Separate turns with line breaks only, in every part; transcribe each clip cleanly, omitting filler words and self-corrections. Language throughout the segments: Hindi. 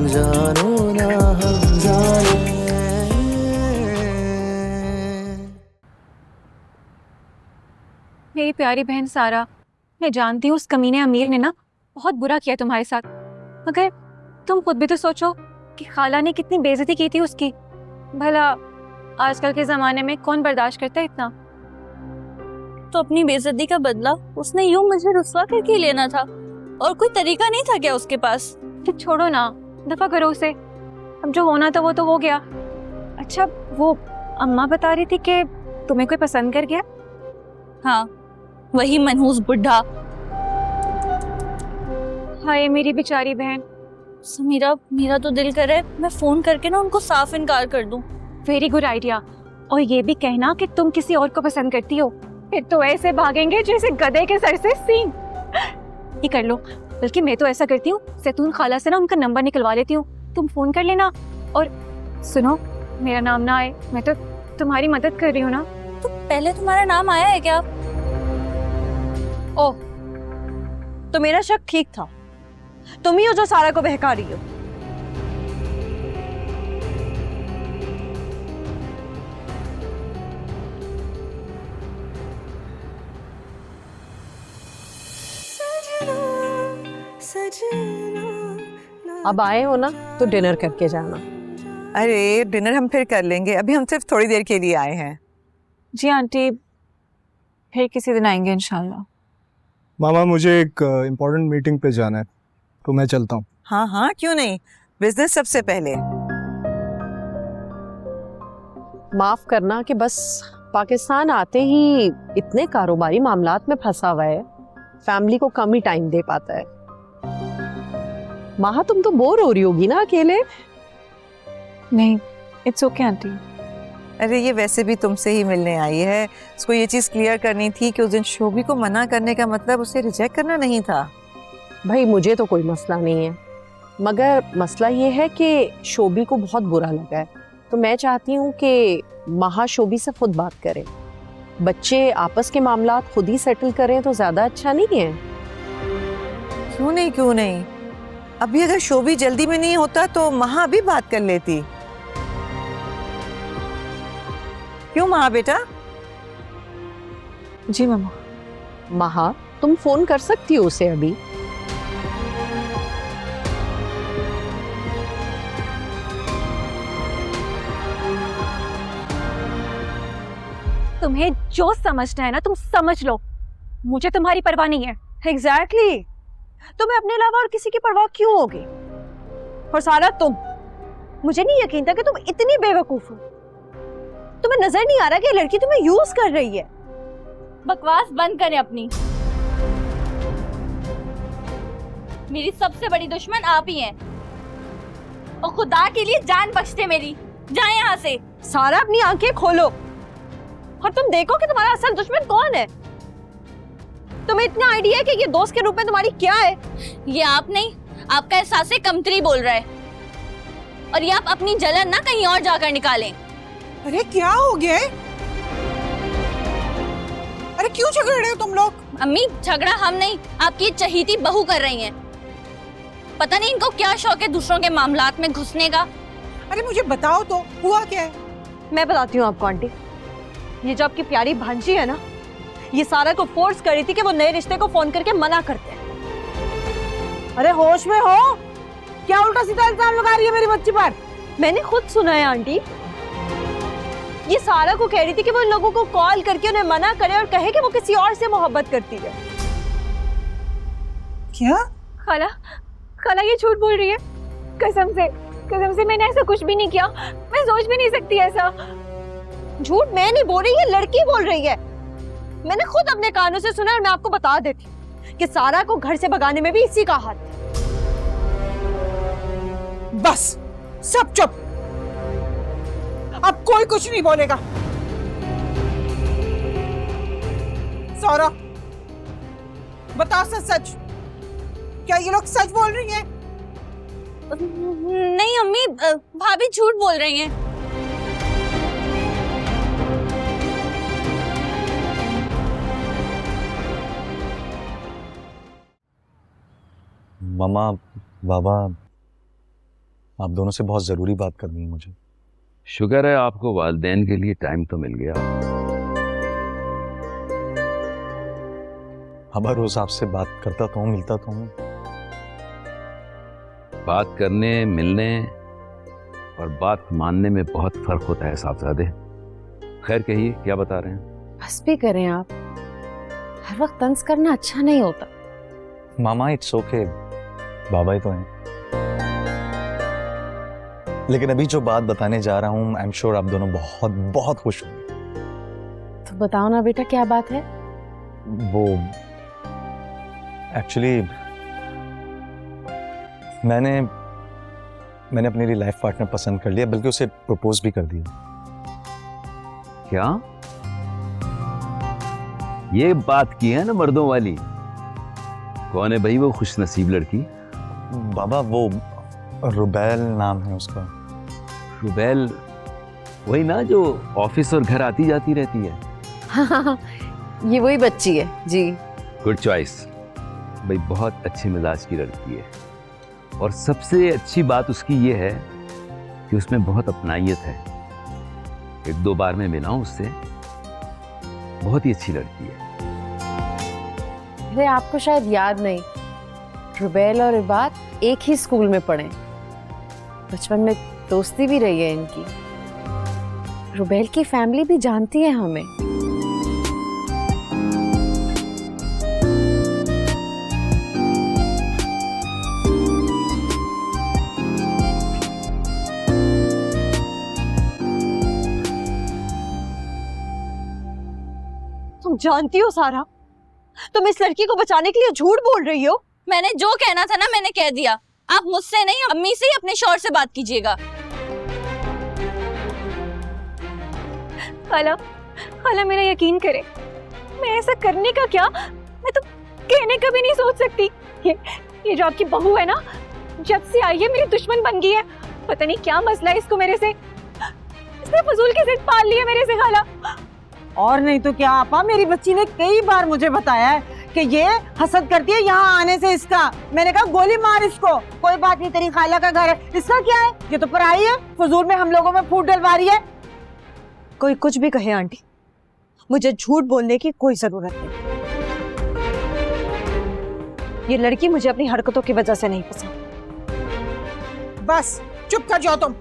जानो ना हम जाने।
मेरी प्यारी बहन सारा, मैं जानती हूँ उस कमीने अमीर ने ना बहुत बुरा किया तुम्हारे साथ, मगर तुम खुद भी तो सोचो कि खाला ने कितनी बेइज्जती की थी उसकी। भला आजकल के जमाने में कौन बर्दाश्त करता है इतना।
तो अपनी बेइज्जती का बदला उसने यूं मुझे रुस्वा करके लेना था, और कोई तरीका नहीं था क्या उसके पास?
तो छोड़ो ना, दफा करो उसे। अब जो होना था वो तो हो गया। अच्छा, वो अम्मा बता रही थी कि तुम्हें कोई पसंद कर गया।
हाँ, वही मनहूस बुढ़ा।
हाय मेरी बेचारी बहन।
समीरा, मेरा तो दिल करे मैं फोन करके ना उनको साफ इनकार कर दूं।
Very good idea. और ये भी कहना कि तुम किसी और को पसंद करती हो, फिर तो ऐसे भागेंगे जैसे गधे के सर से सींग। ये कर लो। बल्कि मैं तो ऐसा करती हूँ, जैतून खाला से ना उनका नंबर निकलवा लेती हूँ, तुम फोन कर लेना। और सुनो, मेरा नाम ना आए, मैं तो तुम्हारी मदद कर रही हूँ ना।
तो पहले तुम्हारा नाम आया है क्या?
ओह, तो मेरा शक ठीक था, तुम ही हो जो सारा को बहका रही हो।
अब आए हो ना तो डिनर करके जाना।
अरे डिनर हम फिर कर लेंगे, अभी हम सिर्फ थोड़ी देर के लिए आए हैं।
जी आंटी, फिर किसी दिन आएंगे इंशाल्लाह।
मामा मुझे एक इम्पोर्टेंट मीटिंग पे जाना है, तो मैं चलता हूँ।
हाँ हाँ, क्यों नहीं, बिजनेस सबसे पहले।
माफ करना कि बस पाकिस्तान आते ही इतने कारोबारी मामलात में फंसा हुआ है, फैमिली को कम ही टाइम दे पाता है। माहा, तुम तो बोर हो रही होगी ना अकेले?
नहीं, इट्स ओके आंटी।
अरे ये वैसे भी तुमसे ही मिलने आई है, उसको ये चीज़ क्लियर करनी थी कि उस दिन शोभी को मना करने का मतलब उसे रिजेक्ट करना नहीं था।
भाई मुझे तो कोई मसला नहीं है, मगर मसला ये है कि शोभी को बहुत बुरा लगा है, तो मैं चाहती हूँ कि माहा शोभी से खुद बात करें। बच्चे आपस के मामलात खुद ही सेटल करें तो ज्यादा अच्छा नहीं है?
क्यों नहीं, क्यों नहीं, अभी अगर शोभी जल्दी में नहीं होता तो महा भी बात कर लेती। क्यों महा बेटा?
जी मम्मा।
माहा, तुम फोन कर सकती हो उसे अभी।
तुम्हें जो समझना है ना तुम समझ लो, मुझे तुम्हारी परवाह नहीं है।
एग्जैक्टली, तुम्हें अपने अलावा और किसी की परवाह क्यों होगी? और सारा तुम, मुझे नहीं यकीन था कि तुम इतनी बेवकूफ हो। तुम्हें नजर नहीं आ रहा कि ये लड़की तुम्हें यूज कर रही है?
बकवास बंद करें अपनी। मेरी सबसे बड़ी दुश्मन आप ही हैं, और खुदा के लिए जान बख्शते मेरी। जाए यहाँ से।
सारा अपनी आंखें खोलो और तुम देखो कि तुम्हारा असल दुश्मन कौन है। तुम्हें इतना आइडिया है कि ये दोस्त के रूप में तुम्हारी क्या है?
ये आप नहीं, आपका एहसास कमतरी बोल रहा है, और ये आप अपनी जलन ना कहीं और जाकर निकालें।
अरे क्या हो गया है? अरे क्यों झगड़ रहे हो तुम लोग?
अम्मी, झगड़ा हम नहीं, आपकी चहीती बहू कर रही हैं। पता नहीं इनको क्या शौक है दूसरों के मामलात में घुसने का।
अरे मुझे बताओ तो, हुआ क्या है?
मैं बताती हूँ आपको आंटी। ये जो आपकी प्यारी भांजी है ना, ये सारा को फोर्स कर रही थी कि वो नए रिश्ते को फोन करके मना करते हैं।
अरे होश में हो क्या? उल्टा सीधा इल्जाम लगा रही है मेरी बच्ची पर।
मैंने खुद सुना है आंटी। ये सारा को कह रही थी कि वो इन लोगों को कॉल करके उन्हें मना करे और कहे कि वो किसी और से मोहब्बत करती है।
क्या?
खाला, खाला ये झूठ बोल रही है। कसम से मैंने ऐसा कुछ भी नहीं किया। मैं सोच भी नहीं सकती ऐसा।
झूठ मैं नहीं बोल रही, ये लड़की बोल रही है। मैंने खुद अपने कानों से सुना और मैं आपको बता देती हूँ कि सारा को घर से भगाने में भी इसी का हाथ है।
बस सब चुप, अब कोई कुछ नहीं बोलेगा। सौरा, बता सच सच, क्या ये लोग सच बोल रही हैं?
नहीं अम्मी, भाभी झूठ बोल रही हैं।
मामा, बाबा, आप दोनों से बहुत ज़रूरी बात करनी है मुझे।
शुक्र है आपको वालिदैन के लिए टाइम तो मिल गया।
अब हर रोज़ आपसे बात करता तो हूँ, मिलता तो हूँ।
बात करने, मिलने और बात मानने में बहुत फर्क होता है साहबजादे। खैर कहिए, क्या बता रहे हैं?
बस भी करें आप, हर वक्त तंज करना अच्छा नहीं होता।
मामा इट्स ओके, बाबा ही तो हैं। लेकिन अभी जो बात बताने जा रहा हूँ, आई एम श्योर आप दोनों बहुत बहुत खुश होंगे।
तो बताओ ना बेटा, क्या बात है?
वो एक्चुअली मैंने अपने लिए लाइफ पार्टनर पसंद कर लिया, बल्कि उसे प्रपोज भी कर दिया।
क्या ये बात की है ना मर्दों वाली? कौन है भाई वो खुश नसीब लड़की?
बाबा वो रुबैल नाम है उसका।
रुबैल वही ना जो ऑफिस और घर आती जाती रहती है?
हाँ, ये वही बच्ची है जी।
गुड चॉइस भाई, बहुत अच्छे मिजाज की लड़की है और सबसे अच्छी बात उसकी ये है कि उसमें बहुत अपनाइयत है। एक दो बार मैं मिला हूं उससे, बहुत ही अच्छी लड़की है।
अरे आपको शायद याद नहीं, रुबैल और इबाद एक ही स्कूल में पढ़े, बचपन में दोस्ती भी रही है इनकी। रुबैल की फैमिली भी जानती है हमें।
तुम जानती हो सारा, तुम इस लड़की को बचाने के लिए झूठ बोल रही हो।
मैंने जो कहना था ना मैंने कह दिया। आप मुझसे नहीं, अम्मी से ही अपने शौहर से बात कीजिएगा।
खाला, खाला मेरा यकीन करे, मैं ऐसा करने का क्या, मैं तो कहने का भी नहीं सोच सकती। ये जो आपकी बहू है ना, जब से आई है मेरी दुश्मन बन गई है। पता नहीं क्या मसला है इसको मेरे से, इसने फजूल की जिद पाल ली है मेरे से खाला।
और नहीं तो क्या आपा, मेरी बच्ची ने कई बार मुझे बताया है कि ये हसद करती है यहाँ आने से इसका। मैंने कहा गोली मार इसको, कोई बात नहीं, तेरी खाला का घर है, इसका क्या है, ये तो पराई है, फजूल में हम लोगों में फूट डलवा रही है।
कोई कुछ भी कहे आंटी, मुझे झूठ बोलने की कोई जरूरत नहीं। ये लड़की मुझे अपनी हरकतों की वजह से नहीं पसंद।
बस चुप कर जाओ तुम।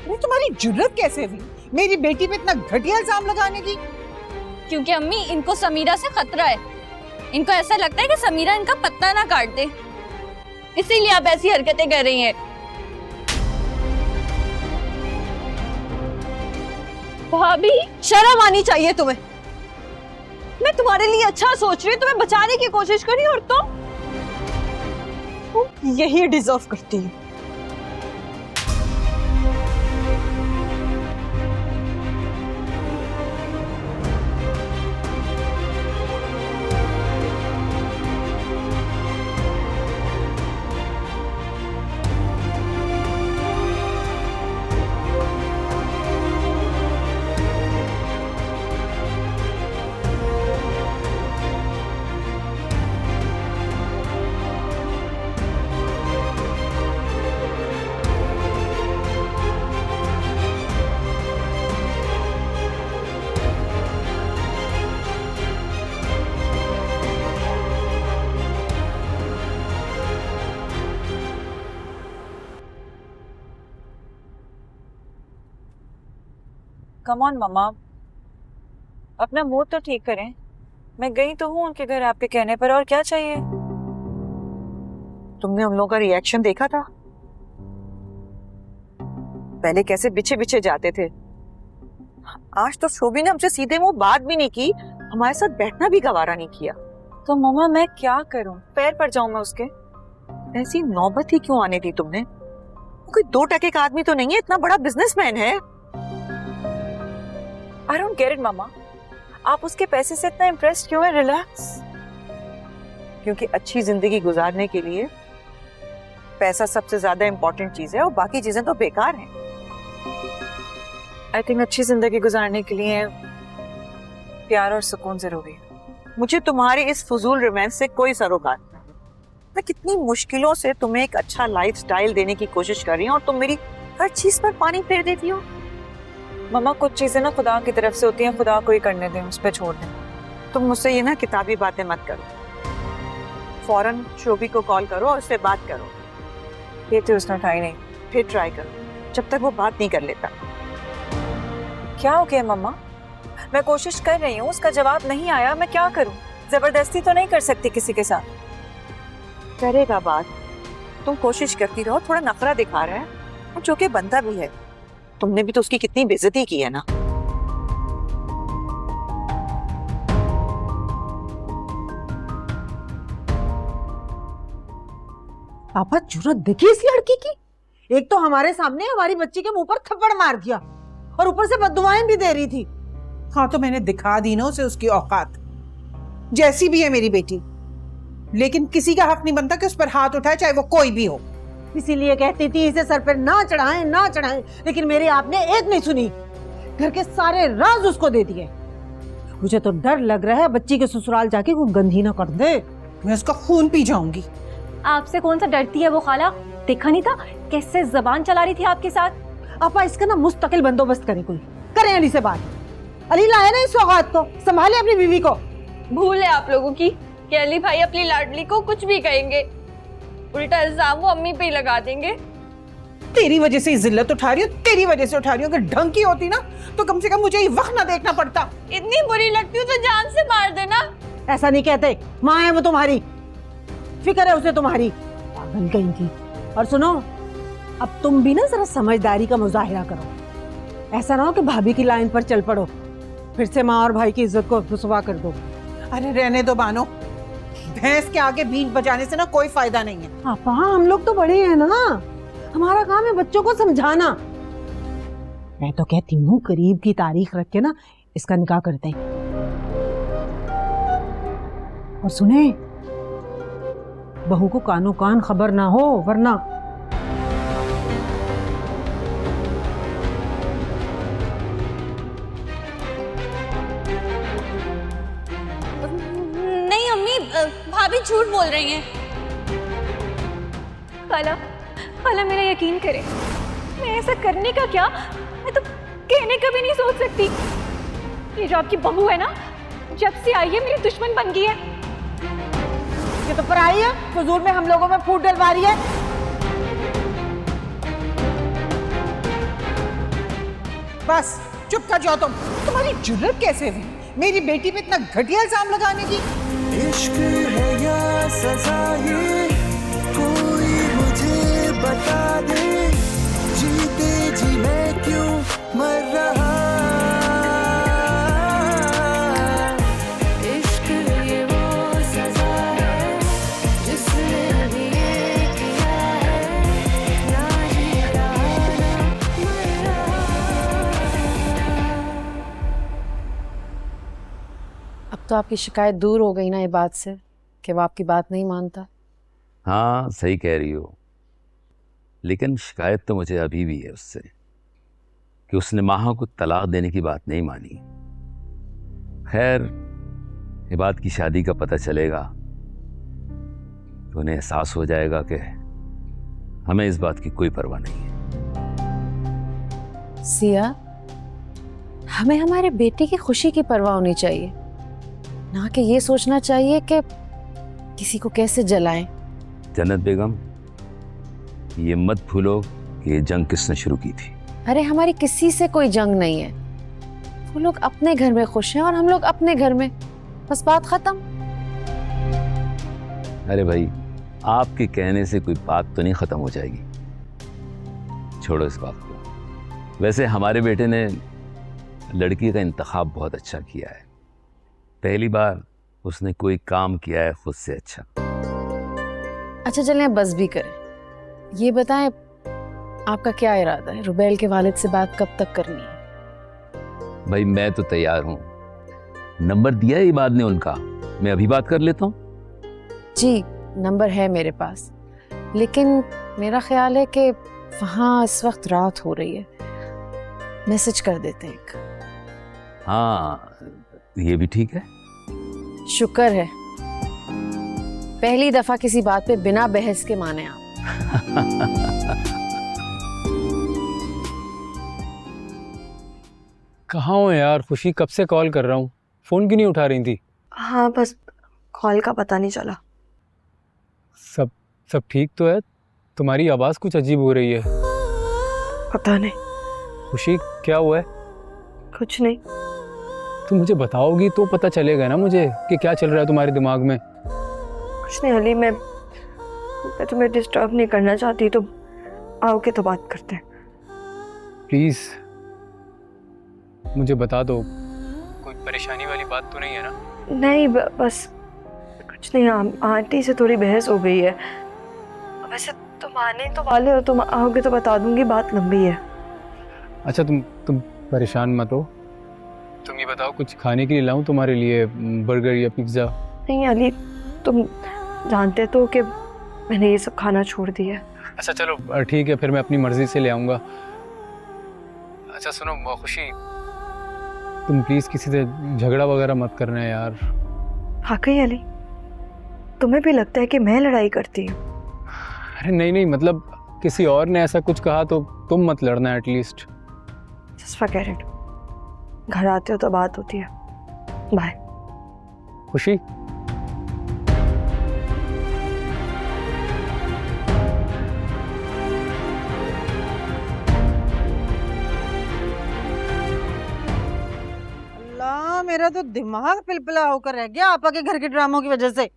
तुम्हारी जुर्रत कैसे हुई मेरी बेटी पे इतना घटिया इल्जाम लगाने की?
क्योंकि अम्मी इनको समीरा से खतरा है। इनको ऐसा लगता है कि समीरा इनका पत्ता ना काट दे, इसीलिए आप ऐसी हरकतें कर रही हैं।
भाभी, शर्म आनी चाहिए तुम्हें। मैं तुम्हारे लिए अच्छा सोच रही हूँ, तुम्हें बचाने की कोशिश करी और तुम यही डिजर्व करती हो।
कम ऑन मम्मा, अपना मूड तो ठीक करें। मैं गई तो हूँ उनके घर आपके कहने पर, और क्या चाहिए?
तुमने हम लोगों का रिएक्शन देखा था, पहले कैसे बिछे बिछे जाते थे। आज तो शोभी ने हमसे सीधे मुंह बात भी नहीं की, हमारे साथ बैठना भी गवारा नहीं किया।
तो मम्मा मैं क्या करूं, पैर पर जाऊं मैं उसके?
ऐसी नौबत ही क्यों आने दी तुमने? कोई 2 टके का आदमी तो नहीं है, इतना बड़ा बिजनेसमैन है।
I don't get it मम्मा, आप उसके पैसे से इतना इम्प्रेस्ड क्यों है? रिलैक्स।
क्योंकि अच्छी जिंदगी गुजारने के लिए पैसा सबसे ज्यादा इंपॉर्टेंट चीज है और बाकी चीजें तो बेकार हैं।
आई थिंक अच्छी जिंदगी गुजारने के लिए प्यार और सुकून जरूरी है।
मुझे तुम्हारे इस फजूल रोमांस से कोई सरोकार नहीं।
मैं कितनी मुश्किलों से तुम्हें एक अच्छा लाइफस्टाइल देने की कोशिश कर रही हूँ और तुम मेरी हर चीज पर पानी फेर देती हो।
मम्मा कुछ चीजें ना खुदा की तरफ से होती हैं, खुदा को ही करने दें, उस पर छोड़ दें।
तुम मुझसे ये ना किताबी बातें मत करो, फौरन शोभी को कॉल करो और उससे बात करो।
ये तो उसने उठाई नहीं।
फिर ट्राई करो जब तक वो बात नहीं कर लेता।
क्या हो गया मम्मा? मैं कोशिश कर रही हूँ, उसका जवाब नहीं आया, मैं क्या करूँ? जबरदस्ती तो नहीं कर सकती किसी के साथ।
करेगा बात, तुम कोशिश करती रहो। थोड़ा नखरा दिखा रहा है और जो कि बनता भी है। तुमने भी तो उसकी कितनी बेइज्जती की है ना।
पापा जुर्रत देखिए इस लड़की की, एक तो हमारे सामने हमारी बच्ची के मुंह पर थप्पड़ मार दिया और ऊपर से बददुआएं भी दे रही थी।
हाँ तो मैंने दिखा दी ना उसे उसकी औकात, जैसी भी है मेरी बेटी, लेकिन किसी का हक नहीं बनता कि उस पर हाथ उठाए, चाहे वो कोई भी हो।
इसीलिए कहती थी इसे सर पर ना चढ़ाएं ना चढ़ाएं, लेकिन मेरी आपने एक नहीं सुनी, घर के सारे राज उसको दे दिए। मुझे तो डर लग रहा है बच्ची के ससुराल जाके कोई गंदी ना कर दे।
मैं उसका खून पी जाऊंगी।
आपसे कौन सा डरती है वो खाला? देखा नहीं था कैसे जबान चला रही थी आपके साथ?
आपा इसका ना मुस्तकिल बंदोबस्त करे, कोई करें अली से बात। अली लाए ना इस सौगात को, संभाले अपनी बीवी को।
भूल है आप लोगों की कि अली भाई अपनी लाडली को कुछ भी कहेंगे, उल्टा इल्जाम वो अम्मी पे ही लगा देंगे।
तेरी वजह से जिल्लत उठा रही हो, तेरी वजह से उठा रही हो। अगर ढंग की होती ना तो कम से कम मुझे ये वक्त ना देखना पड़ता।
इतनी बुरी लगती हो तो जान से मार देना।
ऐसा नहीं कहते, माँ है वो तुम्हारी, फिक्र है उसे तुम्हारी, पागल कहीं की। और सुनो, अब तुम भी ना जरा समझदारी का मुजाहिरा करो। ऐसा ना हो कि भाभी की लाइन पर चल पड़ो, फिर से माँ और भाई की इज्जत को रुसवा कर दो।
अरे रहने दो बानो, भैंस के आगे बीन बजाने से ना कोई फायदा नहीं है।
पापा हम लोग तो बड़े हैं ना, हमारा काम है बच्चों को समझाना। मैं तो कहती हूँ करीब की तारीख रख के ना इसका निकाह करते हैं। और सुने, बहू को कानो कान खबर ना हो, वरना
नहीं अम्मी, भाभी झूठ बोल रही हैं।
खाला, खाला मेरा यकीन करे, मैं ऐसा करने का क्या, मैं तो कहने का भी नहीं सोच सकती। ये जो आपकी बहू है ना, जब से आई है मेरी दुश्मन बन गई है।
ये तो पराई है, फजूल में हम लोगों में फूट डलवा रही है।
बस चुप कर जाओ तुम। तुम्हारी जुर्रत कैसे हुई मेरी बेटी पे इतना घटिया इल्जाम लगाने की?
इश्क है या सजा ये, कोई मुझे बता दे, जीते जी मैं क्यों मर रहा। इश्क ये वो सजा है जिसने अभी ये किया है, ना जी रहा ना मर रहा।
अब तो आपकी शिकायत दूर हो गई ना ये बात से कि वो आपकी बात नहीं मानता।
हाँ सही कह रही हो, लेकिन शिकायत तो मुझे अभी भी है उससे कि उसने माहा को तलाक देने की बात नहीं मानी। खैर, ये बात की शादी का पता चलेगा तो उन्हें एहसास हो जाएगा कि हमें इस बात की कोई परवाह नहीं है।
सिया, हमें हमारे बेटे की खुशी की परवाह होनी चाहिए, ना कि ये सोचना चाहिए कि किसी को कैसे जलाएं।
जन्नत बेगम, ये मत भूलो कि ये जंग किसने शुरू की थी।
अरे हमारी किसी से कोई जंग नहीं है, वो लोग अपने घर में खुश हैं और हम लोग अपने घर में, बस बात खत्म।
अरे भाई, आपके कहने से कोई बात तो नहीं खत्म हो जाएगी, छोड़ो इस बात को। वैसे हमारे बेटे ने लड़की का इंतखाब बहुत अच्छा किया है, पहली बार उसने कोई काम किया है खुद से अच्छा।
अच्छा चलें बस भी करें, ये बताएं आपका क्या इरादा है, रुबैल के वालिद से बात कब तक करनी है?
भाई मैं तो तैयार हूँ, नंबर दिया है इबाद ने उनका, मैं अभी बात कर लेता हूँ।
जी नंबर है मेरे पास, लेकिन मेरा ख्याल है कि वहाँ इस वक्त रात हो रही है, मैसेज कर देते हैं एक।
हाँ ये भी ठीक है।
शुक्र है, पहली दफा किसी बात पे बिना बहस के माने आप।
कहाँ हो यार खुशी, कब से कॉल कर रहा हूँ, फोन क्यों नहीं उठा रही थी?
हाँ बस कॉल का पता नहीं चला।
सब ठीक तो है? तुम्हारी आवाज़ कुछ अजीब हो रही है।
पता नहीं
खुशी क्या हुआ है?
कुछ नहीं।
तुम मुझे बताओगी तो पता चलेगा ना मुझे कि क्या चल रहा है तुम्हारे दिमाग में।
कुछ नहीं अली, मैं तुम्हें डिस्टर्ब नहीं करना चाहती, तो आओगे तो बात करते हैं।
प्लीज़ मुझे बता दो, कोई परेशानी वाली बात तो नहीं है ना?
नहीं बस कुछ नहीं, आंटी से थोड़ी बहस हो गई है। वैसे तुम आने तो वाले हो, तुम आओगे तो बता दूंगी, बात लंबी है।
अच्छा तुम परेशान मत हो। तुम ये बताओ कुछ खाने के लिए लाऊं तुम्हारे लिए, बर्गर या पिज्ज़ा?
नहीं अली, तुम जानते तो कि मैंने ये सब खाना छोड़ दिया है।
अच्छा चलो ठीक है, फिर मैं अपनी मर्जी से ले आऊँगा। अच्छा सुनो खुशी, तुम प्लीज़ किसी से झगड़ा वगैरह मत करना यार।
वाकई अली, तुम्हें भी लगता है कि मैं लड़ाई करती हूँ?
अरे नहीं मतलब किसी और ने ऐसा कुछ कहा तो तुम मत लड़ना एटलीस्ट।
Just forget it. घर आते हो तो बात होती है। बाय।
खुशी
अल्लाह, मेरा तो दिमाग पिलपिला होकर रह गया आपा के घर के ड्रामों की वजह से।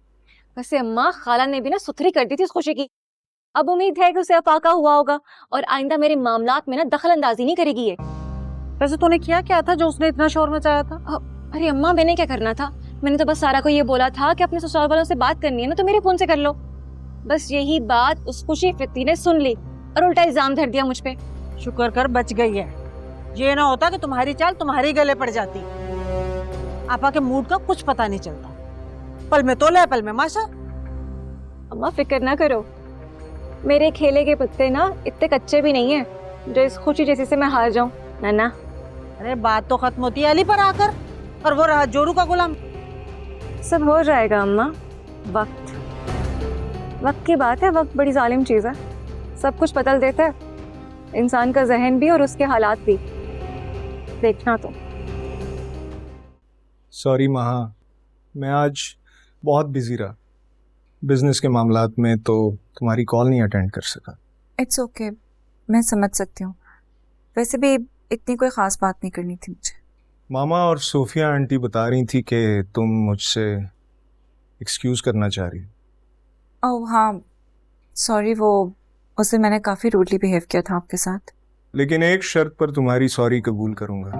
वैसे अम्मा खाला ने भी ना सुथरी कर दी थी इस खुशी की। अब उम्मीद है कि उसे अफाका हुआ होगा और आइंदा मेरे मामलात में ना दखल अंदाजी नहीं करेगी ये।
वैसे तूने किया क्या था जो उसने इतना शोर मचाया था?
अरे अम्मा मैंने क्या करना था, मैंने तो बस सारा को ये बोला था कि अपने ससुराल वालों से बात करनी है ना तो मेरे फोन से कर लो। बस यही बात उस खुशी फिती ने सुन ली और उल्टा इल्जाम धर दिया मुझ पे।
शुक्र कर बच गई है, ये ना होता कि तुम्हारी चाल तुम्हारे गले पड़ जाती। आपा के मूड का कुछ पता नहीं चलता, पल में तोला पल में माशा।
अम्मा फिक्र ना करो, मेरे खेले के पत्ते ना इतने कच्चे भी नहीं है जो इस खुशी जैसी से मैं हार जाऊं ना।
अरे बात तो खत्म होती है अली पर आकर, और वो रहा जोरू का गुलाम।
सब हो जाएगा अम्मा, वक्त की बात है। वक्त बड़ी जालिम चीज़ है, सब कुछ बदल देता है, इंसान का जहन भी और उसके हालात भी। देखना तो।
सॉरी महा, मैं आज बहुत बिजी रहा बिजनेस के मामलात में, तो तुम्हारी कॉल नहीं अटेंड कर सका।
इट्स ओके, मैं समझ सकती हूँ। वैसे भी इतनी कोई ख़ास बात नहीं करनी थी मुझे।
मामा और सोफिया आंटी बता रही थी कि तुम मुझसे एक्सक्यूज़ करना चाह रही हो।
ओह हाँ सॉरी, वो उस दिन मैंने काफ़ी रूडली बिहेव किया था आपके साथ।
लेकिन एक शर्त पर तुम्हारी सॉरी कबूल करूंगा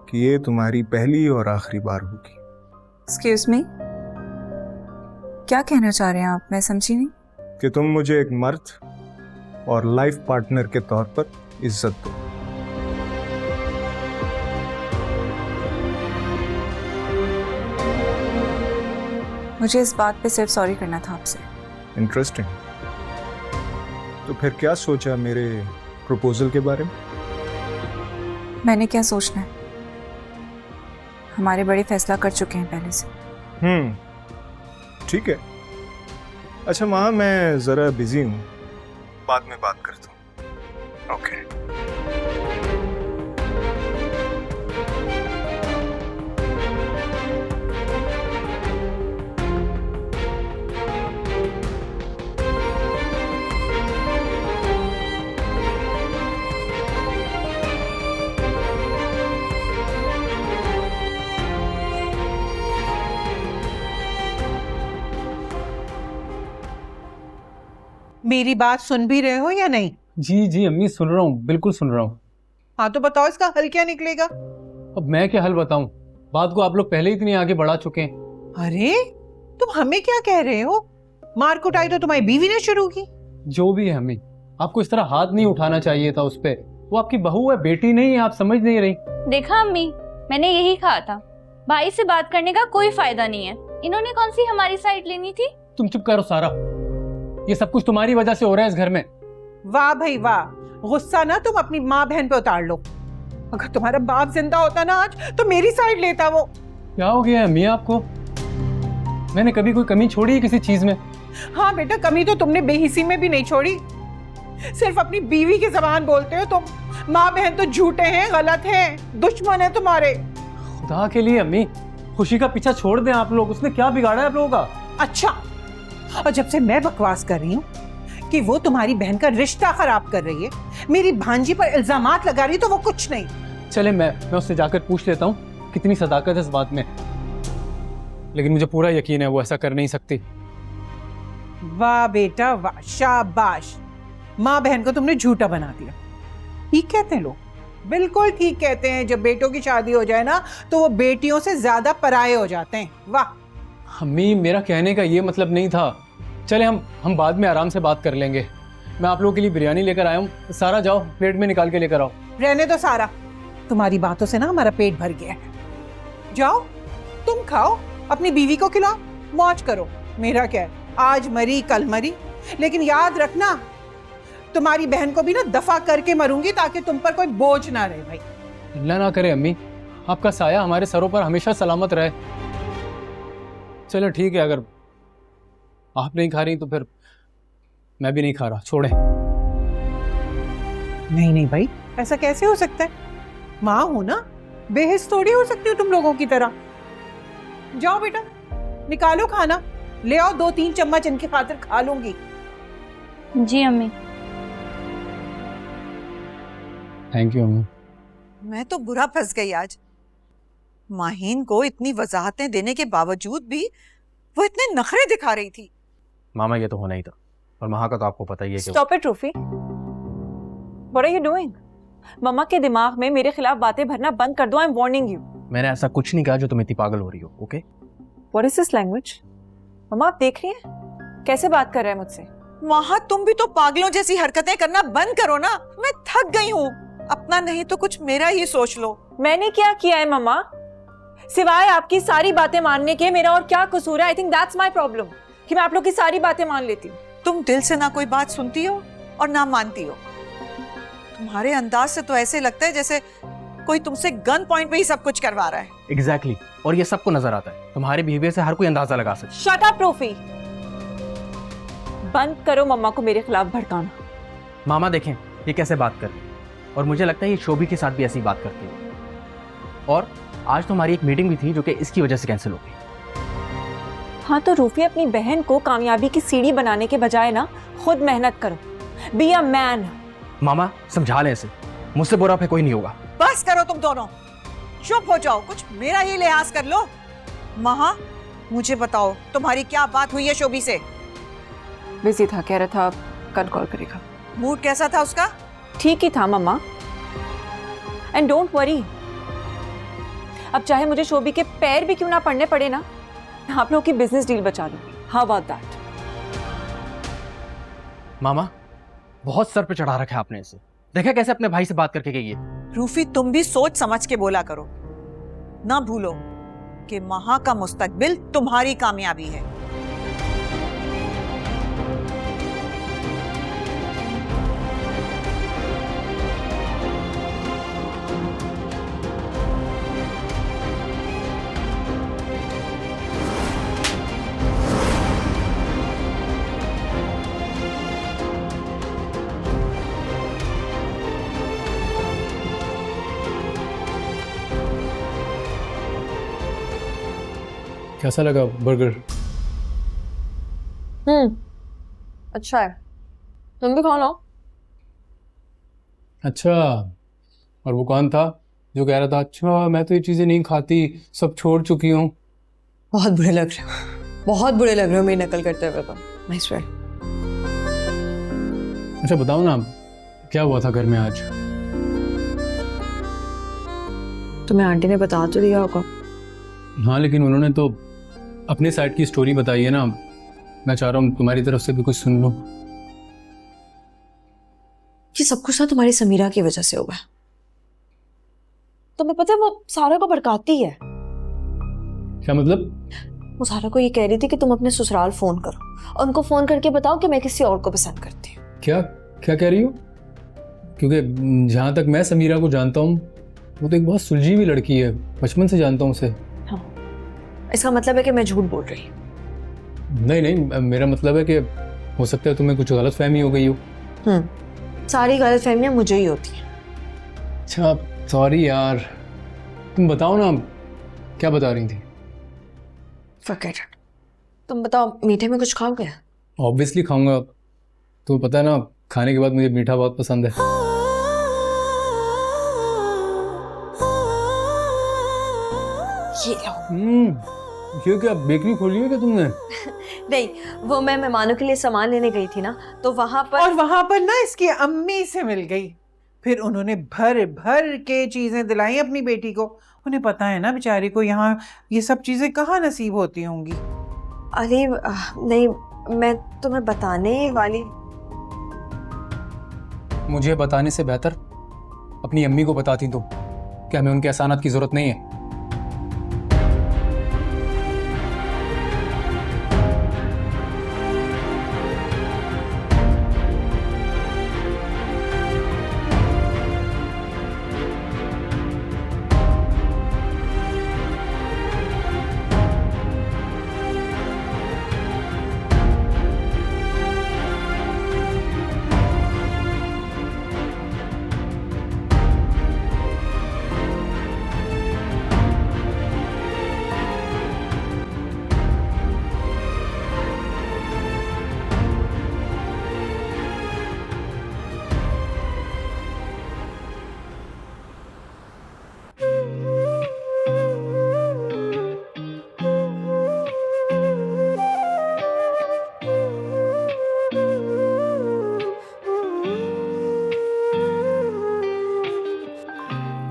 कि ये तुम्हारी पहली और आखिरी बार होगी।
एक्सक्यूज मी, क्या कहना चाह रहे हैं आप? मैं समझी नहीं।
कि तुम मुझे एक मर्द और लाइफ पार्टनर के तौर पर इज्जत दो।
मुझे इस बात पे सिर्फ सॉरी करना था आपसे।
इंटरेस्टिंग। तो फिर क्या सोचा मेरे प्रपोजल के बारे में?
मैंने क्या सोचना है, हमारे बड़े फैसला कर चुके हैं पहले से।
ठीक है। अच्छा माँ, मैं ज़रा बिजी हूँ, बाद में बात करता हूँ। ओके।
मेरी बात सुन भी रहे हो या नहीं?
जी अम्मी सुन रहा हूँ, बिल्कुल सुन रहा हूँ।
हाँ तो बताओ इसका हल क्या निकलेगा?
अब मैं क्या हल बताऊं, बात को आप लोग पहले ही इतनी आगे बढ़ा चुके हैं।
अरे तुम हमें क्या कह रहे हो? मार कुटाई तो तुम्हारी बीवी ने शुरू की।
जो भी है अम्मी, आपको इस तरह हाथ नहीं उठाना चाहिए था उस पे। वो आपकी बहू है, बेटी नहीं है, आप समझ नहीं रही।
देखा अम्मी, मैंने यही कहा था, भाई से बात करने का कोई फायदा नहीं है। इन्होंने कौन सी हमारी साइड लेनी थी?
तुम चुप करो सारा, ये सब कुछ तुम्हारी वजह से हो रहा है इस घर में।
वाह भाई वाह, गुस्सा ना तुम अपनी माँ बहन पे उतार लो। अगर तुम्हारा बाप जिंदा होता ना आज तो मेरी साइड लेता वो।
क्या हो गया अम्मी आपको? मैंने कभी कोई कमी छोड़ी है किसी चीज में?
हाँ बेटा, कमी तो तुमने बेहिसी में भी नहीं छोड़ी। सिर्फ अपनी बीवी की जबान बोलते हो तुम। माँ बहन तो झूठे हैं, गलत हैं, दुश्मन है तुम्हारे।
खुदा के लिए अम्मी, खुशी का पीछा छोड़ दें आप लोग। उसने क्या बिगाड़ा है आप लोगों का?
अच्छा, और जब से मैं बकवास कर रही हूँ कि वो तुम्हारी बहन का रिश्ता खराब कर रही है, मेरी भांजी पर इल्जामात लगा रही है, तो वो कुछ नहीं।
चले मैं उससे जाकर पूछ लेता हूँ कितनी सदाकत है इस बात में, लेकिन मुझे पूरा यकीन है वो ऐसा कर नहीं सकती।
वाह बेटा वाह, शाबाश। माँ बहन को तुमने झूठा बना दिया। ठीक कहते हैं लोग, बिल्कुल ठीक कहते हैं। जब बेटों की शादी हो जाए ना तो वो बेटियों से ज्यादा पराये हो जाते हैं। वाह।
अम्मी, मेरा कहने का ये मतलब नहीं था। चले हम बाद में आराम से बात कर लेंगे। मैं आप लोगों के लिए बिरयानी लेकर आया हूँ। सारा जाओ प्लेट में निकाल के लेकर आओ।
रहने दो सारा, तुम्हारी बातों से ना हमारा पेट भर गया है। जाओ तुम खाओ, अपनी बीवी को खिलाओ, मौज करो। मेरा क्या है, आज मरी कल मरी, लेकिन याद रखना तुम्हारी बहन को भी ना दफा करके मरूंगी, ताकि तुम पर कोई बोझ ना रहे भाई।
अल्लाह ना करे अम्मी, आपका साया हमारे सरों पर हमेशा सलामत रहे। चलो ठीक है, अगर आप नहीं खा रही तो फिर मैं भी नहीं खा रहा, छोड़े।
नहीं भाई, ऐसा कैसे हो सकता है? माँ हो ना, बेहिस थोड़ी हो सकती हो तुम लोगों की तरह। जाओ बेटा, निकालो खाना, ले आओ 2-3 चम्मच, इनकी खातिर खा लूंगी।
जी अम्मी।
थैंक यू अम्मी।
मैं तो बुरा फंस गई आज। माहीन को इतनी वजाहतें देने के बावजूद भी वो इतने नखरे दिखा रही थी।
मामा ये तो होना ही था, और महा का तो आपको पता ही है कि
stop it Rufi, what are you doing? मम्मा के दिमाग में मेरे खिलाफ बातें भरना बंद कर दो। I am warning you.
मैंने ऐसा कुछ नहीं कहा जो तुम इतनी पागल हो रही हो। Okay,
what is this language? मम्मा आप देख रही हैं कैसे बात कर रहे हैं मुझसे?
वहां तुम भी तो पागलों जैसी हरकतें करना बंद करो ना। मैं थक गई हूँ। अपना नहीं तो कुछ मेरा ही सोच लो।
मैंने क्या किया है मम्मा, सिवाय आपकी सारी बातें मानने के? मेरा और क्या कसूर है? I think that's my problem कि मैं आप लोग की सारी बातें मान लेती हूँ।
तुम दिल से ना कोई बात सुनती हो और ना मानती हो। तुम्हारे अंदाज से तो ऐसे लगता है जैसे कोई तुमसे गन पॉइंट पे ही सब कुछ करवा रहा है।
एग्जैक्टली, और ये सबको नजर आता है। तुम्हारे बिहेवियर से हर कोई अंदाजा लगा सकता है।
शट अप रूफी, बंद करो मम्मा को मेरे खिलाफ भड़काना।
मामा देखें ये कैसे बात कर रही है, और मुझे लगता है ये शोभी के साथ भी ऐसी बात करती है। और आज तो हमारी एक मीटिंग भी थी जो कि इसकी वजह से कैंसिल हो गई।
हाँ तो रूफी, अपनी बहन को कामयाबी की सीढ़ी बनाने के बजाय ना खुद मेहनत करो। Be a man.
मामा समझा लें इसे, मुझसे बुरा पे कोई नहीं होगा।
बस करो तुम दोनों, चुप हो जाओ, कुछ मेरा ही लिहाज कर लो। महा, मुझे बताओ तुम्हारी क्या बात हुई है शोभी से?
बिजी था, कह रहा था कल कॉल करेगा।
मूड कैसा था उसका?
ठीक ही था मम्मा। एंड डोंट वरी, अब चाहे मुझे शोभी के पैर भी क्यों ना पड़ने पड़े ना, आप लोगों की बिजनेस डील बचा लूंगी। How about that?
मामा बहुत सर पे चढ़ा रखा है आपने इसे। देखा कैसे अपने भाई से बात करके गई है।
रूफी, तुम भी सोच समझ के बोला करो। ना भूलो कि महा का मुस्तकबिल तुम्हारी कामयाबी है।
कैसा लगा बर्गर?
अच्छा है, तुम भी खाओ ना।
अच्छा, और वो कौन था जो कह रहा था अच्छा मैं तो ये चीजें नहीं खाती, सब छोड़ चुकी हूँ?
बहुत बुरे लग रहे हो, बहुत बुरे लग रहे हो मेरी नकल करते हुए। तो आई स्वेयर।
अच्छा बताओ ना, क्या हुआ था घर में आज?
तुम्हें आंटी ने बता तो दिया होगा।
हाँ, लेकिन उन्होंने तो अपने साइड की स्टोरी बताई है ना। मैं चाह रहा हूँ तुम्हारी तरफ से भी कुछ सुन लूं।
ये सब कुछ ना तुम्हारी समीरा की वजह से हुआ है। तुम्हें पता है वो सारा को भड़काती है।
क्या मतलब?
वो सारा को ये कह रही थी कि तुम अपने ससुराल फोन करो और उनको फोन करके बताओ कि मैं किसी और को पसंद करती हूँ।
क्या क्या कह रही हो? क्योंकि जहाँ तक मैं समीरा को जानता हूँ वो तो एक बहुत सुलझी हुई लड़की है, बचपन से जानता हूँ उसे।
हाँ, इसका मतलब है कि मैं झूठ बोल रही हूँ।
नहीं नहीं, मेरा मतलब है कि हो सकता है तुम्हें कुछ गलत फहमी हो गई हो।
सारी गलत फहमियाँ मुझे ही होती हैं।
अच्छा सॉरी यार, तुम बताओ ना क्या बता रही थी।
Forget it. तुम बताओ, मीठे में कुछ खाओगे?
ऑब्वियसली खाऊंगा, तुम्हें पता है ना खाने के बाद मुझे मीठा बहुत पसंद है।
ये लो।
ये क्या बेकरी खोली है क्या तुमने?
नहीं, वो मैं मेहमानों के लिए सामान लेने गई थी ना, तो वहां पर
और वहां पर ना इसकी अम्मी से मिल गई, फिर उन्होंने भर भर के चीजें दिलाई अपनी बेटी को। उन्हें पता है ना बेचारी को यहाँ ये सब चीजें कहाँ नसीब होती होंगी।
अरे नहीं, मैं तुम्हें बताने वाली।
मुझे बताने से बेहतर अपनी अम्मी को बताती तुम, कि हमें उनके एहसानात की जरूरत नहीं है।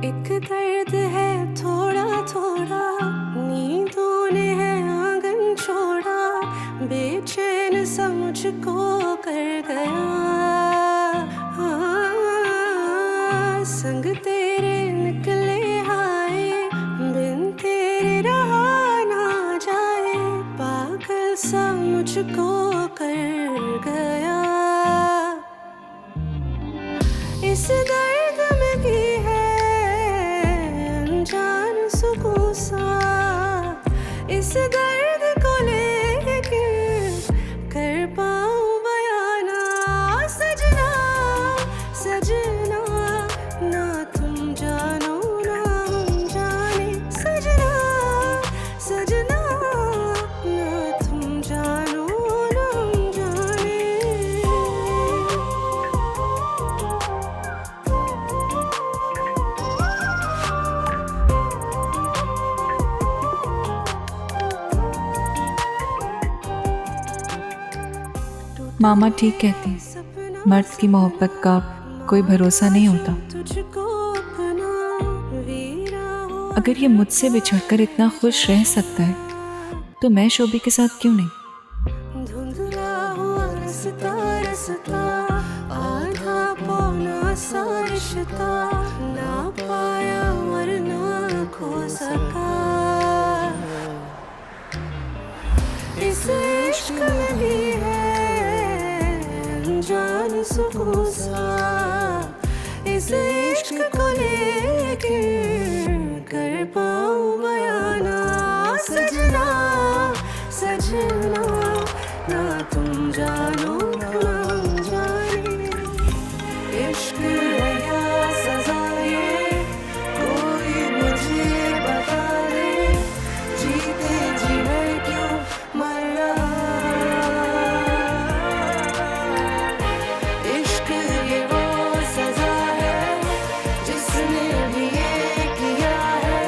एक दर्द है थोड़ा थोड़ा, नींदों ने है आंगन छोड़ा, बेचैन सा मुझको कर गया। संग तेरे निकले आए, बिन तेरे रहा ना जाए, पागल सा मुझको कर गया। इस दर्द में भी है अनजान सुकून सा, इस दर्द को लेके कर पाऊं बयाना। सजना सजना ना तुम जानो ना हम जाने, सजना सजना ना तुम जानो ना हम जाने।
मामा ठीक कहती हैं, मर्द की मोहब्बत का कोई भरोसा नहीं होता। अगर ये मुझसे बिछड़कर इतना खुश रह सकता है, तो मैं शोभी के साथ क्यों नहीं?
धुंधला हुआ रास्ता रास्ता, आधा पौना सा रिश्ता, ना पाया वरना खो सका। इस इश्क में भी है अनजान सुकून सा, इस इश्क को लेके कर पाऊं बयाना। सजना सजना ना तुम जानो ना हम जाने, इश्क है या सजा ये कोई मुझे बता दे, जीते जी मैं क्यों मर रहा। इश्क ये वो सजा है जिसने भी ये किया है,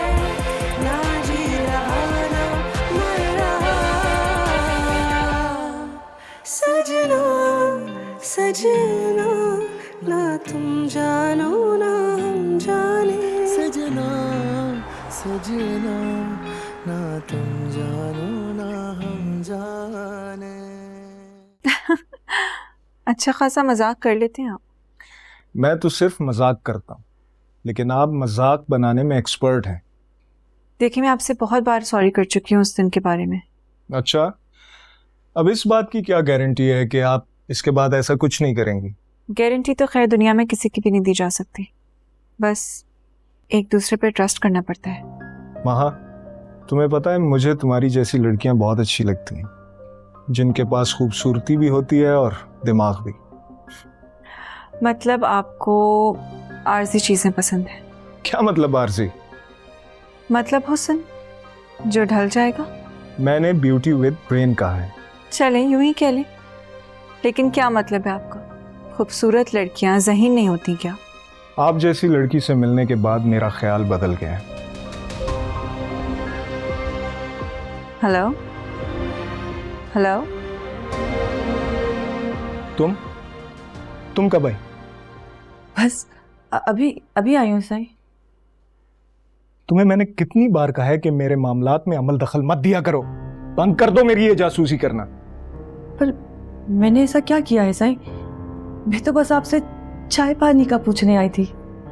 ना जी रहा ना मर रहा। सजना सजना ना तुम जानो ना हम जाने, सजना सजना ना तुम जानो ना हम जाने।
अच्छा खासा मजाक कर लेते हैं आप।
मैं तो सिर्फ मजाक करता हूँ, लेकिन आप मजाक बनाने में एक्सपर्ट हैं।
देखिए मैं आपसे बहुत बार सॉरी कर चुकी हूँ उस दिन के बारे में।
अच्छा, अब इस बात की क्या गारंटी है कि आप इसके बाद ऐसा कुछ नहीं करेंगी?
गारंटी तो खैर दुनिया में किसी की भी नहीं दी जा सकती, बस एक दूसरे पर ट्रस्ट करना पड़ता है।
महा, तुम्हें पता है मुझे तुम्हारी जैसी लड़कियां बहुत अच्छी लगती हैं। जिनके पास खूबसूरती भी होती है और दिमाग भी।
मतलब आपको आरजी चीजें पसंद है?
क्या मतलब आरजी?
मतलब हुस्न जो ढल जाएगा।
मैंने ब्यूटी विद ब्रेन कहा है।
चलें यूं ही कह लें, लेकिन क्या मतलब है आपका? खूबसूरत लड़कियां ज़हीन नहीं होती क्या?
आप जैसी लड़की से मिलने के बाद मेरा ख्याल बदल गया है।
हेलो हेलो,
तुम कब आई?
बस अभी आई हूँ साईं।
तुम्हें मैंने कितनी बार कहा है कि मेरे मामलात में अमल दखल मत दिया करो, बंद कर दो मेरी ये जासूसी करना।
पर मैंने ऐसा क्या किया है साईं? मैं तो बस आपसे चाय पानी का पूछने आई थी।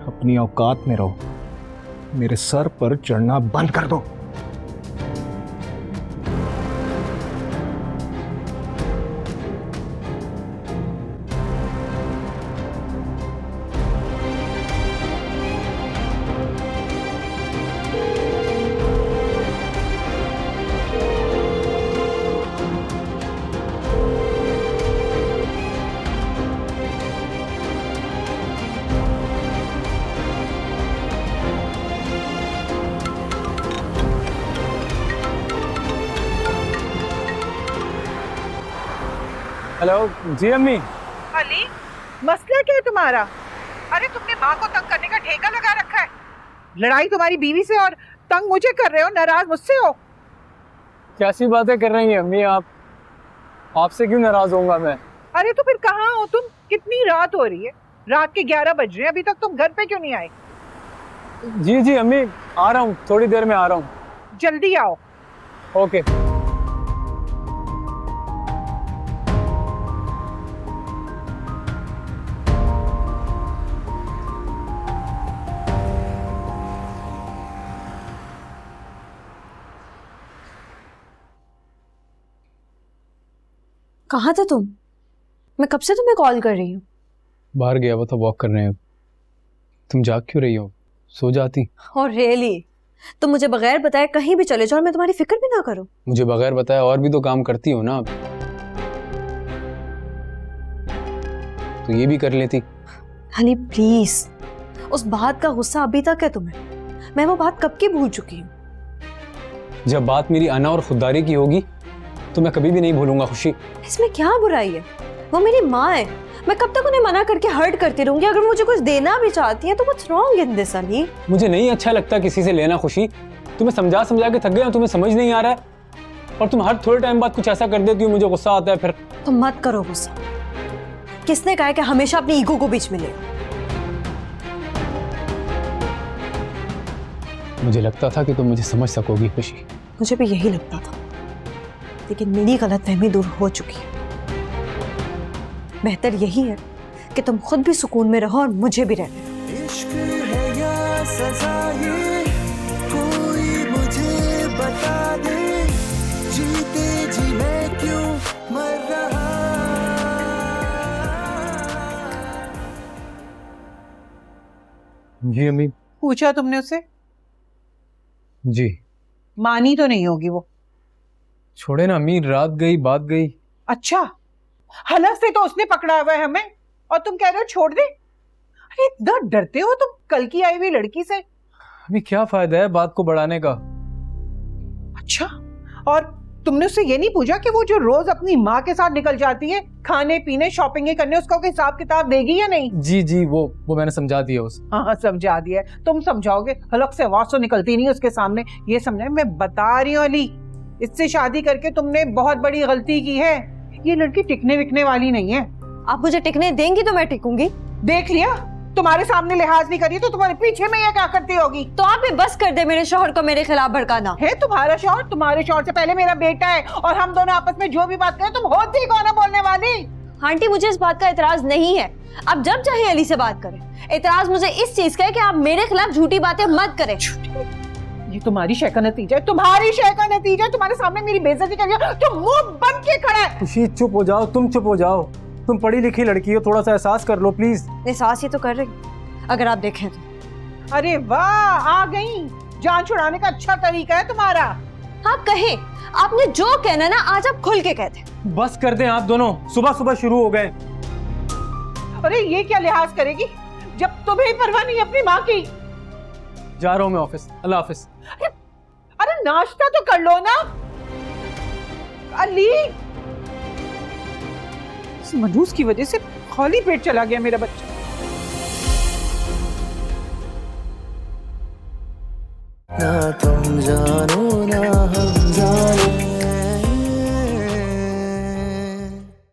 अपनी औकात में रहो, मेरे सर पर चढ़ना बंद कर दो।
हेलो जी अम्मी।
अली, मसला क्या है तुम्हारा? अरे तुमने माँ को तंग करने का ठेका लगा रखा है। लड़ाई तुम्हारी बीवी से और तंग मुझे कर रहे हो, नाराज मुझसे हो।
कैसी बातें कर रही हैं अम्मी आप? आपसे क्यों नाराज होऊंगा मैं?
अरे तो फिर कहाँ हो तुम? कितनी रात हो रही है? रात के 11 बज रहे हैं, अभी तक तुम घर पे क्यों नहीं आए?
जी जी अम्मी, आ रहा हूँ, थोड़ी देर में आ रहा हूँ।
जल्दी आओ।
ओके।
कहाँ थे तुम? मैं कब से तुम्हें कॉल कर रही हूँ।
बाहर गया हुआ था वॉक करने। तुम जाग क्यों रही हो? सो जाती।
और रियली तुम मुझे बगैर बताए कहीं भी चले जाओ और मैं तुम्हारी फिक्र भी ना करूं।
मुझे बगैर बताए और भी तो काम करती हो ना आप, तो ये भी कर लेती।
हनी प्लीज, उस बात का गुस्सा अभी तक है तुम्हें। मैं वो बात कब की भूल चुकी हूँ।
जब बात मेरी अना और खुददारी की होगी तो मैं कभी भी नहीं भूलूंगा खुशी।
इसमें क्या बुराई है? वो मेरी माँ है, मैं कब तक उन्हें मना करके हर्ट करती रहूंगी? अगर मुझे कुछ देना भी चाहती है तो what's wrong in this Ali?
मुझे नहीं अच्छा लगता किसी से लेना खुशी। तुम्हें समझा समझा के थक गया, तुम्हें समझ नहीं आ रहा है और तुम हर थोड़े टाइम बाद कुछ ऐसा कर देती हो, मुझे गुस्सा आता है फिर।
तुम मत करो गुस्सा। किसने कहा कि हमेशा अपनी ईगो को बीच में ले?
मुझे लगता था कि तुम मुझे समझ सकोगी खुशी।
मुझे भी यही लगता था, लेकिन मेरी गलतफहमी दूर हो चुकी है। बेहतर यही है कि तुम खुद भी सुकून में रहो और मुझे भी रहने दो।
इश्क है या सजा ये, कोई मुझे बता दे, जीते जी मैं क्यों मर रहा।
जी अम्मी।
पूछा तुमने उससे?
जी।
मानी तो नहीं होगी वो।
छोड़े ना अम्मी, रात गई बात गई।
अच्छा, हलस से तो उसने पकड़ा हुआ है हमें और तुम कह रहे हो छोड़ दे। अरे इतना डरते हो तुम कल की आई हुई लड़की से?
अभी क्या फायदा है बात को बढ़ाने का?
अच्छा, और तुमने उससे ये नहीं पूछा कि वो जो रोज अपनी माँ के साथ निकल जाती है खाने पीने शॉपिंग करने, उसका कोई हिसाब किताब देगी या नहीं?
जी जी, वो मैंने समझा दिया उसे।
हाँ समझा दिया। तुम समझाओगे? हलक से आवाज तो निकलती नहीं उसके सामने। ये समझे, मैं बता रही हूँ अली, इससे शादी करके तुमने बहुत बड़ी गलती की है। ये लड़की टिकने विकने वाली नहीं है।
आप मुझे टिकने देंगी तो मैं टिकूंगी।
देख लिया, तुम्हारे सामने लिहाज नहीं करी तो तुम्हारे पीछे में ये क्या करती होगी?
तो आप भी बस कर दे मेरे शौहर को मेरे खिलाफ भड़काना।
है तुम्हारा शौहर? तुम्हारे शौहर से पहले मेरा बेटा है और हम दोनों आपस में जो भी बात करें तुम होती कौन है बोलने वाली?
आंटी मुझे इस बात का एतराज नहीं है, अब जब चाहे अली से बात करें। एतराज मुझे इस चीज का है कि आप मेरे खिलाफ झूठी बातें मत करें।
ये तुम्हारी शय का नतीजा है, तुम्हारी शय का नतीजा है। तुम्हारे सामने मेरी बेइज्जती कर दिया तो मुंह बंद के खड़ा है।
खुशी चुप हो जाओ, तुम चुप हो जाओ। तुम पढ़ी लिखी लड़की हो, थोड़ा सा एहसास कर लो प्लीज।
एहसास ही तो कर रही अगर आप देखें तो।
अरे वाह, आ गई। जान छुड़ाने का अच्छा तरीका है तुम्हारा।
हाँ कहे, आपने जो कहना ना आज आप खुल के कहते।
बस कर दें आप दोनों, सुबह सुबह शुरू हो गए।
अरे ये क्या लिहाज करेगी जब तुम्हें परवाह नहीं अपनी माँ की।
जा रहा हूँ मैं ऑफिस, अल्लाह हाफिज।
अरे नाश्ता तो कर लो ना अली। इस मनहूस की वजह से खाली पेट चला गया मेरा बच्चा।
ना तुम जानो ना